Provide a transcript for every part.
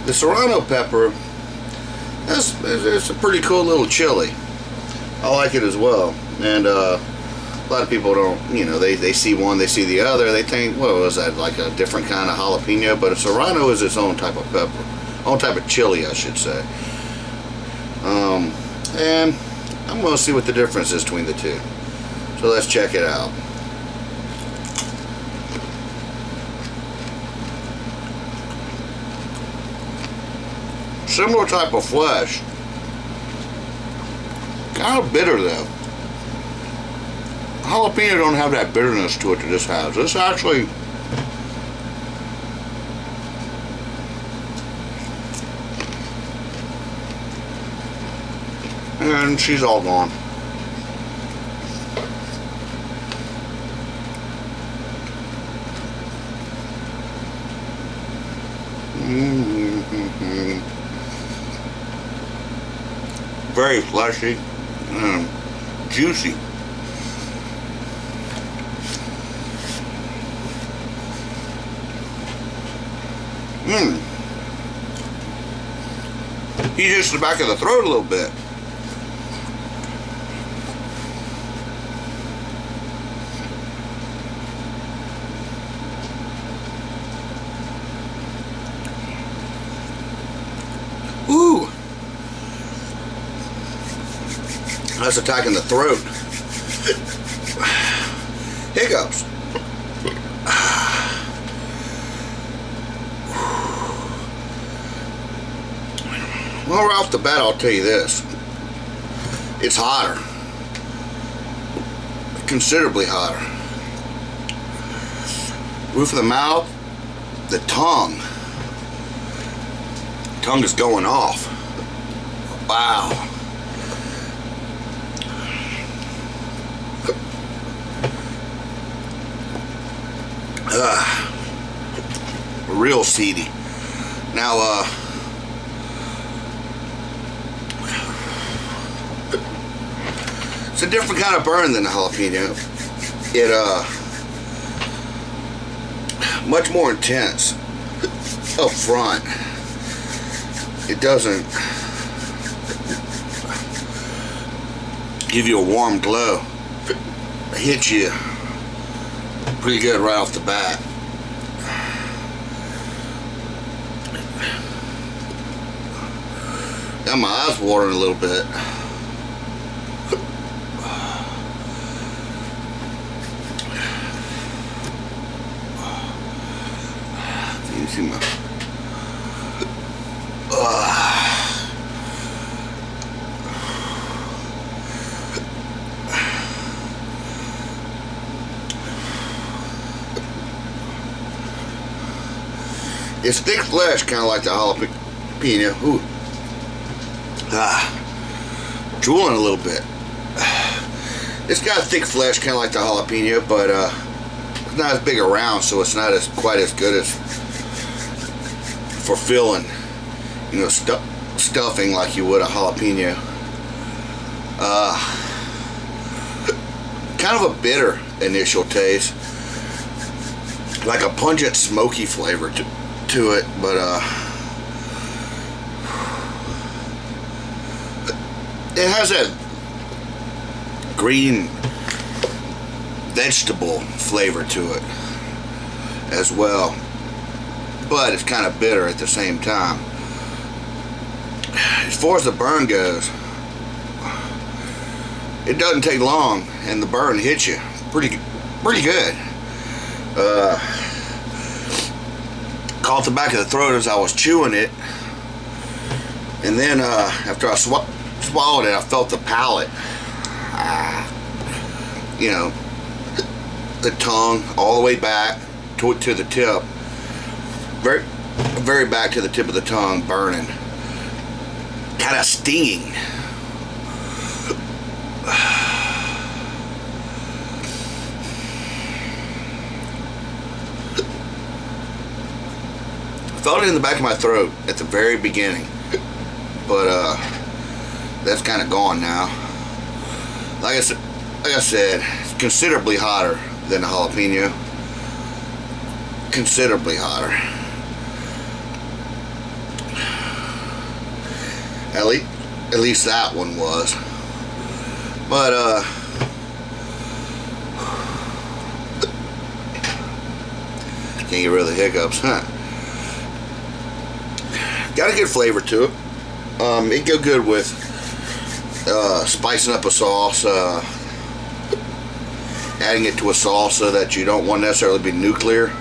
The Serrano pepper, it's a pretty cool little chili. I like it as well. And a lot of people don't, you know, they see one, they see the other, they think, well, is that like a different kind of jalapeno? But a Serrano is its own type of pepper, own type of chili, I should say. And I'm going to see what the difference is between the two. So let's check it out. Similar type of flesh. Kind of bitter though. Jalapeno don't have that bitterness to it that this has. This actually, and she's all gone. Very fleshy, juicy. He hits the back of the throat a little bit. Ooh, that's attacking the throat. Hiccups. Well, right off the bat, I'll tell you this. It's hotter. Considerably hotter. Roof of the mouth, the tongue. Tongue is going off. Wow. Real seedy. Now, it's a different kind of burn than the jalapeno. It, much more intense up front. It doesn't give you a warm glow. It hits you pretty good right off the bat. Got my eyes watering a little bit. You see my it's thick flesh, kind of like the jalapeno. Ooh. Drooling a little bit. It's got thick flesh, kind of like the jalapeno, but it's not as big around, so it's not quite as good as for filling, you know, stuffing like you would a jalapeno. Kind of a bitter initial taste, like a pungent smoky flavor to it, but it has that green vegetable flavor to it as well, but it's kind of bitter at the same time. As far as the burn goes, it doesn't take long and the burn hits you pretty good. Caught the back of the throat as I was chewing it, and then after I swallowed it, I felt the palate, you know, the tongue all the way back to the tip, very back to the tip of the tongue, burning, kind of stinging. Felt it in the back of my throat at the very beginning, but that's kind of gone now. Like I said, it's considerably hotter than the jalapeno. Considerably hotter. At least that one was. But can't get rid of the hiccups, huh? Got a good flavor to it. It'd go good with spicing up a sauce, adding it to a salsa that you don't want necessarily be nuclear,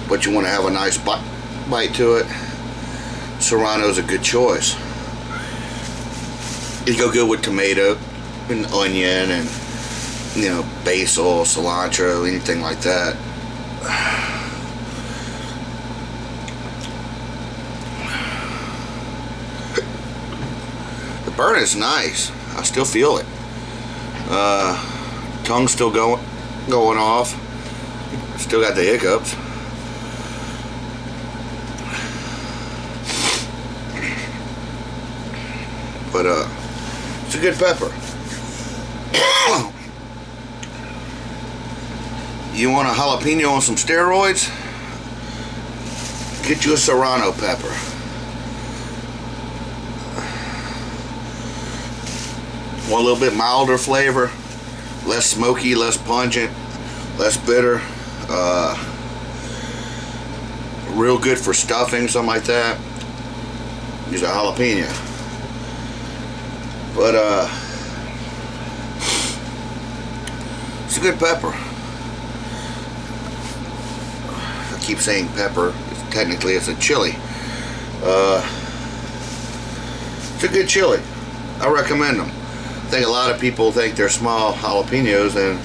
but you want to have a nice bite to it. Serrano is a good choice. It'd go good with tomato and onion and, you know, basil, cilantro, anything like that. The burn is nice. I still feel it. Tongue's still going off. Still got the hiccups. But it's a good pepper. You want a jalapeno on some steroids? Get you a Serrano pepper. Want a little bit milder flavor, less smoky, less pungent, less bitter. Real good for stuffing, something like that. Use a jalapeno. But it's a good pepper. I keep saying pepper. Technically, it's a chili. It's a good chili. I recommend them. I think a lot of people think they're small jalapenos, and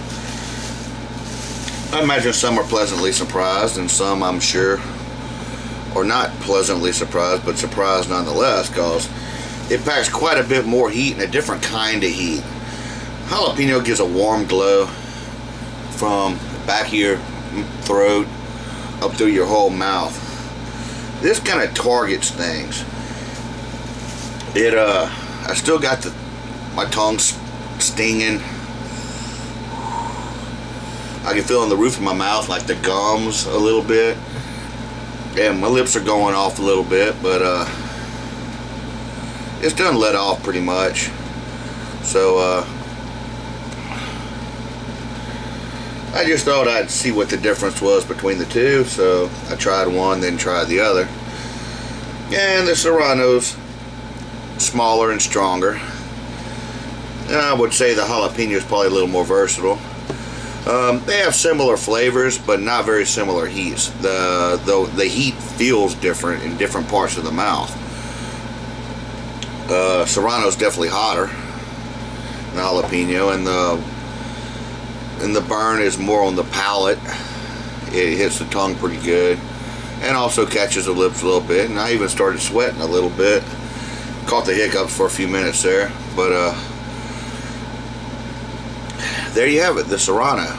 I imagine some are pleasantly surprised, and some, I'm sure, are not pleasantly surprised, but surprised nonetheless, because it packs quite a bit more heat and a different kind of heat. Jalapeno gives a warm glow from the back of your throat up through your whole mouth. This kind of targets things. I still got my tongue stinging. I can feel in the roof of my mouth, like the gums a little bit. And my lips are going off a little bit, but it's done let off pretty much. So I just thought I'd see what the difference was between the two, so I tried one, then tried the other. And the Serrano's smaller and stronger. And I would say the jalapeno is probably a little more versatile. They have similar flavors, but not very similar heats. The heat feels different in different parts of the mouth. Serrano's definitely hotter than the jalapeno, and the burn is more on the palate. It hits the tongue pretty good, and also catches the lips a little bit. And I even started sweating a little bit. Caught the hiccups for a few minutes there, but there you have it, the Serrano.